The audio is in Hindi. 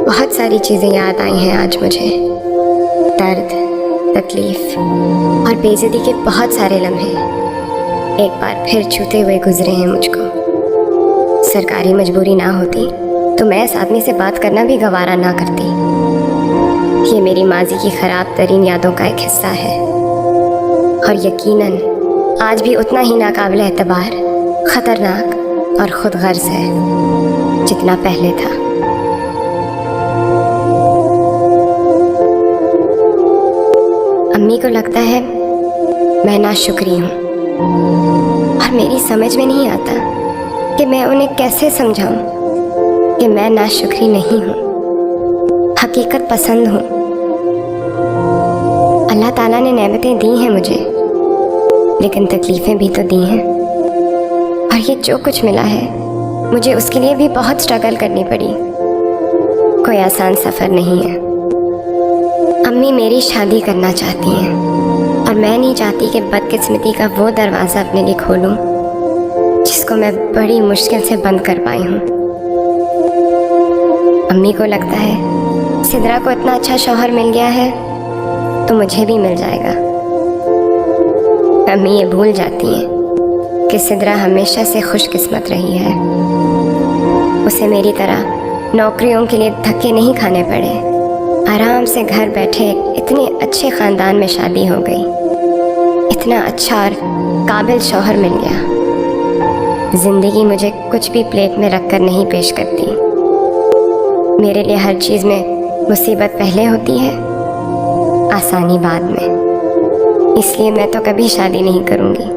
बहुत सारी चीज़ें याद आई हैं आज मुझे। दर्द, तकलीफ और बेइज्जती के बहुत सारे लम्हे एक बार फिर छूते हुए गुजरे हैं मुझको। सरकारी मजबूरी ना होती तो मैं इस आदमी से बात करना भी गवारा ना करती। ये मेरी माजी की ख़राब तरीन यादों का एक हिस्सा है और यकीनन आज भी उतना ही नाकाबिल एतबार, ख़तरनाक और खुद गर्ज है जितना पहले था। अम्मी को लगता है मैं नाशुक्री हूँ और मेरी समझ में नहीं आता कि मैं उन्हें कैसे समझाऊं कि मैं नाशुक्री नहीं हूँ, हकीकत पसंद हूँ। अल्लाह ताला ने नेमतें दी हैं मुझे, लेकिन तकलीफ़ें भी तो दी हैं और ये जो कुछ मिला है मुझे उसके लिए भी बहुत स्ट्रगल करनी पड़ी। कोई आसान सफ़र नहीं है। अम्मी मेरी शादी करना चाहती हैं और मैं नहीं चाहती कि बदकिस्मती का वो दरवाज़ा अपने लिए खोलूं जिसको मैं बड़ी मुश्किल से बंद कर पाई हूँ। अम्मी को लगता है सिद्रा को इतना अच्छा शौहर मिल गया है तो मुझे भी मिल जाएगा। अम्मी ये भूल जाती हैं कि सिद्रा हमेशा से खुशकिस्मत रही है। उसे मेरी तरह नौकरियों के लिए धक्के नहीं खाने पड़े। आराम से घर बैठे इतने अच्छे ख़ानदान में शादी हो गई, इतना अच्छा और काबिल शौहर मिल गया। ज़िंदगी मुझे कुछ भी प्लेट में रख कर नहीं पेश करती। मेरे लिए हर चीज़ में मुसीबत पहले होती है, आसानी बाद में। इसलिए मैं तो कभी शादी नहीं करूँगी।